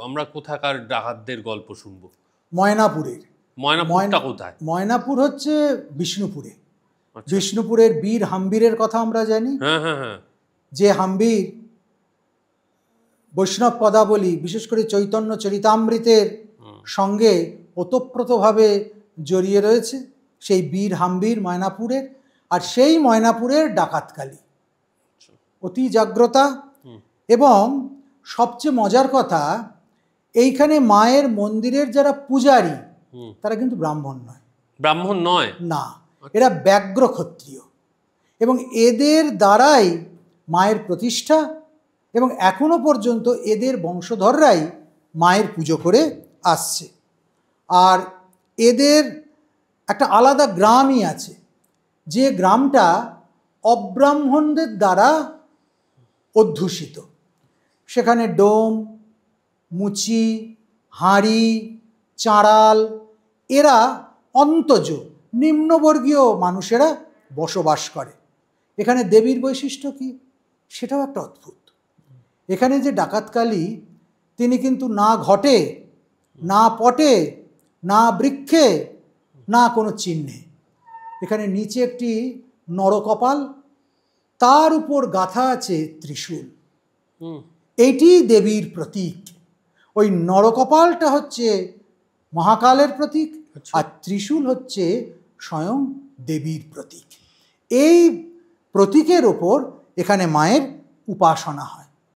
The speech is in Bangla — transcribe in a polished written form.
আমরা কোথাকার ডাকাতদের গল্প শুনবো? ময়নাপুরের। ময়নাপুরটা কোথায়? ময়নাপুর হচ্ছে বিষ্ণুপুরে। আচ্ছা। বিষ্ণুপুরের বীর হাম্বীরের কথা আমরা জানি। হ্যাঁ হ্যাঁ হ্যাঁ। যে হাম্বীর বৈষ্ণব পদাবলী, বিশেষ করে চৈতন্য চরিতামৃতের সঙ্গে ওতপ্রোতভাবে জড়িয়ে রয়েছে, সেই বীর হাম্বীর ময়নাপুরের। আর সেই ময়নাপুরের ডাকাতকালী অতি জাগ্রতা। এবং সবচেয়ে মজার কথা, এইখানে মায়ের মন্দিরের যারা পূজারী তারা কিন্তু ব্রাহ্মণ নয়। ব্রাহ্মণ নয়? না, এরা ব্যগ্র ক্ষত্রিয়। এবং এদের দ্বারাই মায়ের প্রতিষ্ঠা, এবং এখনো পর্যন্ত এদের বংশধররাই মায়ের পুজো করে আসছে। আর এদের একটা আলাদা গ্রামই আছে, যে গ্রামটা অব্রাহ্মণদের দ্বারা অধ্যুষিত। সেখানে ডোম, মুচি, হাঁড়ি, চাঁড়াল, এরা অন্তজ নিম্নবর্গীয় মানুষেরা বসবাস করে। এখানে দেবীর বৈশিষ্ট্য কি, সেটাও একটা অদ্ভুত। এখানে যে ডাকাতকালী, তিনি কিন্তু না ঘটে, না পটে, না বৃক্ষে, না কোনো চিহ্নে। এখানে নিচে একটি নরকপাল, তার উপর গাঁথা আছে ত্রিশূল। এইটি দেবীর প্রতীক। ওই নরকপালটা হচ্ছে মহাকালের প্রতীক, আর ত্রিশূল হচ্ছে স্বয়ং দেবীর প্রতীক। এই প্রতীকের ওপর এখানে মায়ের উপাসনা হয়।